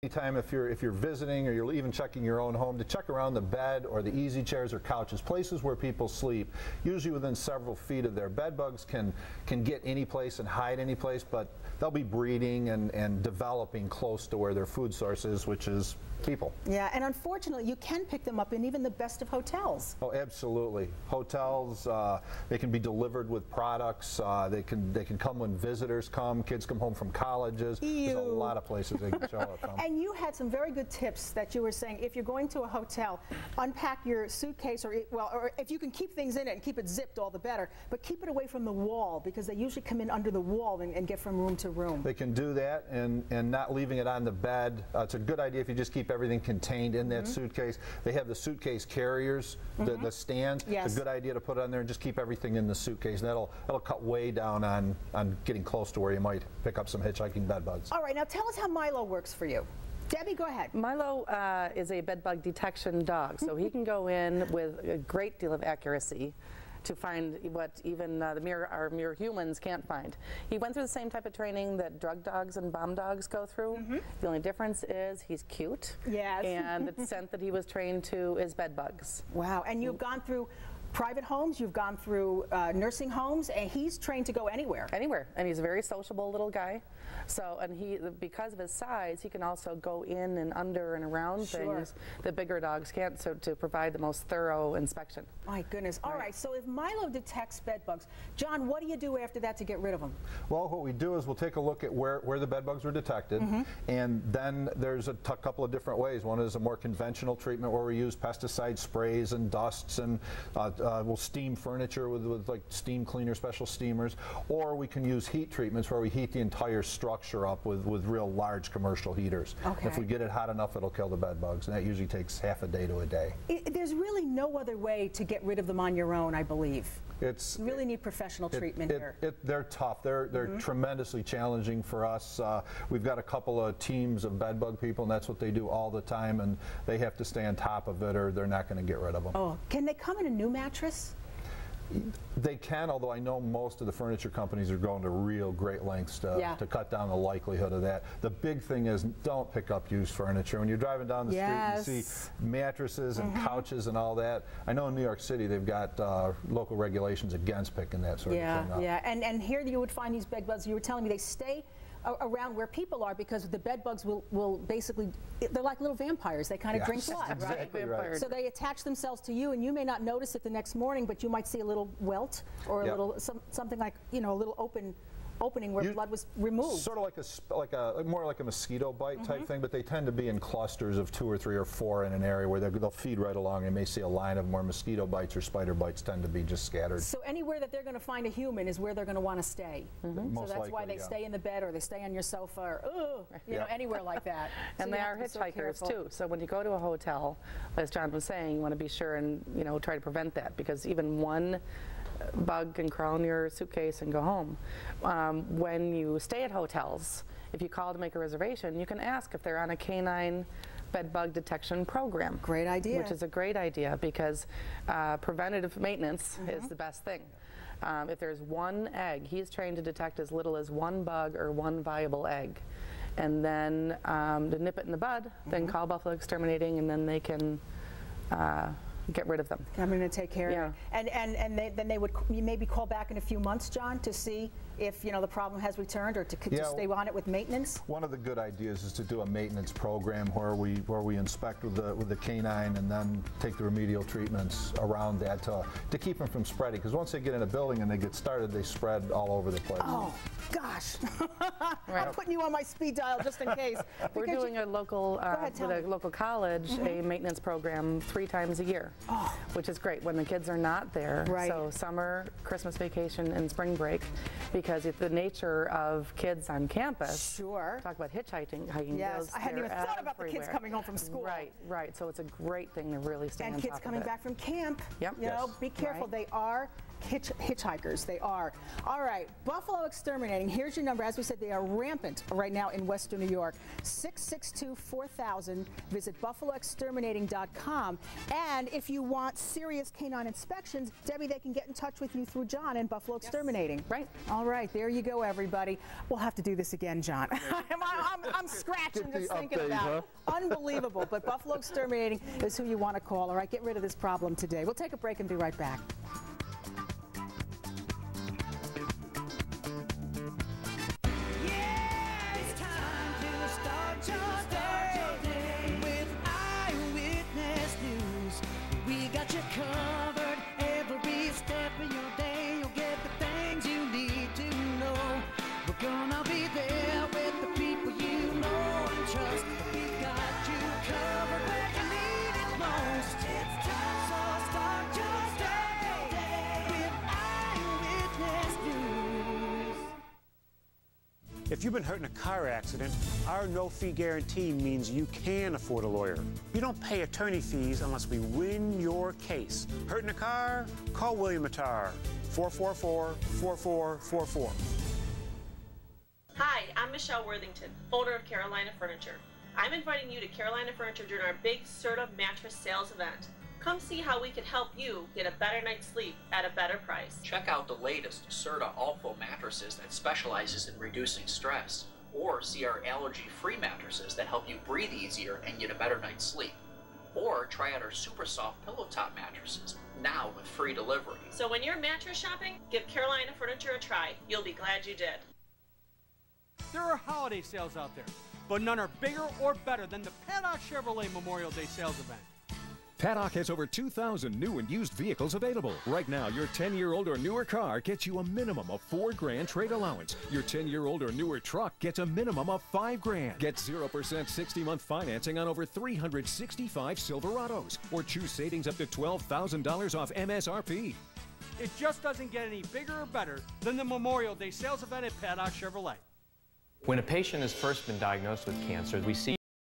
Anytime if you're visiting or you're even checking your own home, to check around the bed or the easy chairs or couches, places where people sleep, usually within several feet of there. Bed bugs can get any place and hide any place, but they'll be breeding and developing close to where their food source is, which is people. Yeah, and unfortunately you can pick them up in even the best of hotels. Oh, absolutely. Hotels, they can be delivered with products. They can come when visitors come. Kids come home from colleges. Ew. There's a lot of places they can show up from. And you had some very good tips that you were saying, if you're going to a hotel, unpack your suitcase, or if you can keep things in it and keep it zipped, all the better, but keep it away from the wall, because they usually come in under the wall and get from room to room. They can do that, and not leaving it on the bed. It's a good idea if you just keep everything contained in that suitcase. They have the suitcase carriers, the stand. Yes. It's a good idea to put it on there and just keep everything in the suitcase. And that'll cut way down on getting close to where you might pick up some hitchhiking bed bugs. All right, now tell us how Milo works for you. Debbie, go ahead. Milo is a bed bug detection dog, so he can go in with a great deal of accuracy to find what even our mere humans can't find. He went through the same type of training that drug dogs and bomb dogs go through. The only difference is he's cute. Yes. And the scent that he was trained to is bed bugs. Wow, and you've gone through private homes, you've gone through nursing homes, and he's trained to go anywhere. Anywhere, and he's a very sociable little guy. So, and he, because of his size, he can also go in and under and around things that bigger dogs can't, so to provide the most thorough inspection. My goodness. All right, so if Milo detects bed bugs, John, what do you do after that to get rid of them? Well, what we do is we'll take a look at where the bed bugs were detected, and then there's a couple of different ways. One is a more conventional treatment where we use pesticide sprays and dusts, and we'll steam furniture with like steam cleaner, special steamers, or we can use heat treatments where we heat the entire structure up with real large commercial heaters. Okay. If we get it hot enough, it'll kill the bed bugs, and that usually takes half a day to a day. There's really no other way to get rid of them on your own, I believe. You really need professional treatment here. They're tough. They're tremendously challenging for us. We've got a couple of teams of bed bug people, and that's what they do all the time, and they have to stay on top of it or they're not going to get rid of them. Oh, can they come in a new mattress? They can, although I know most of the furniture companies are going to real great lengths to cut down the likelihood of that. The big thing is don't pick up used furniture. When you're driving down the street and you see mattresses and couches and all that, I know in New York City they've got local regulations against picking that sort of thing up. Yeah, and here you would find these bed bugs. You were telling me they stay around where people are because the bed bugs will basically, they're like little vampires. They kind of drink blood, exactly right? So they attach themselves to you, and you may not notice it the next morning, but you might see a little welt or a little something like, you know, a little opening where blood was removed. Sort of more like a mosquito bite type thing, but they tend to be in clusters of 2 or 3 or 4 in an area where they'll feed right along. You may see a line of them where mosquito bites or spider bites tend to be just scattered. So anywhere that they're going to find a human is where they're going to want to stay. So that's why they stay in the bed or they stay on your sofa or you know, anywhere like that. And they are hitchhikers too. So when you go to a hotel, as John was saying, you want to be sure and try to prevent that, because even one bug can crawl in your suitcase and go home. When you stay at hotels, if you call to make a reservation, you can ask if they're on a canine bed bug detection program. Great idea. Which is a great idea, because preventative maintenance is the best thing. If there's one egg, he's trained to detect as little as 1 bug or 1 viable egg. And then to nip it in the bud, then call Buffalo Exterminating, and then they can get rid of them. I'm going to take care of it. And then they would maybe call back in a few months, John, to see if the problem has returned, or to stay on it with maintenance. One of the good ideas is to do a maintenance program where we inspect with the canine and then take the remedial treatments around that to keep them from spreading. Because once they get in a building and they get started, they spread all over the place. Oh gosh, I'm putting you on my speed dial just in case. We're doing a local with a local college a maintenance program 3 times a year. Which is great when the kids are not there. So summer, Christmas vacation, and spring break, because it's the nature of kids on campus. Talk about hitchhiking. Yes, I hadn't even thought about the kids coming home from school. Right. So it's a great thing to really stay on top of it. And kids coming back from camp. Yep. Be careful. They are hitchhikers. They are. All right, Buffalo Exterminating. Here's your number. As we said, they are rampant right now in Western New York. 662-4000. Visit buffaloexterminating.com. And if you want serious canine inspections, Debbie, they can get in touch with you through John and Buffalo Exterminating. Right. All right, there you go, everybody. We'll have to do this again, John. I'm scratching just thinking about it. Unbelievable. But Buffalo Exterminating is who you want to call. All right, get rid of this problem today. We'll take a break and be right back. Covered every step of your day. You'll get the things you need to know. We're gonna be there with the people you know and trust. We've got you covered where you need it most. It's time, so start your day with Eyewitness News. If you've been hurt in a car accident, our no-fee guarantee means you can afford a lawyer. You don't pay attorney fees unless we win your case. Hurt in a car? Call William Attar, 444-4444. Hi, I'm Michelle Worthington, owner of Carolina Furniture. I'm inviting you to Carolina Furniture during our big Serta mattress sales event. Come see how we can help you get a better night's sleep at a better price. Check out the latest Serta All-Foam mattresses that specializes in reducing stress, or see our allergy-free mattresses that help you breathe easier and get a better night's sleep. Or try out our super soft pillow top mattresses, now with free delivery. So when you're mattress shopping, give Carolina Furniture a try. You'll be glad you did. There are holiday sales out there, but none are bigger or better than the Paddock Chevrolet Memorial Day sales event. Paddock has over 2,000 new and used vehicles available. Right now, your 10-year-old or newer car gets you a minimum of $4 grand trade allowance. Your 10-year-old or newer truck gets a minimum of $5 grand. Get 0% 60-month financing on over 365 Silverados, or choose savings up to $12,000 off MSRP. It just doesn't get any bigger or better than the Memorial Day sales event at Paddock Chevrolet. When a patient has first been diagnosed with cancer, we see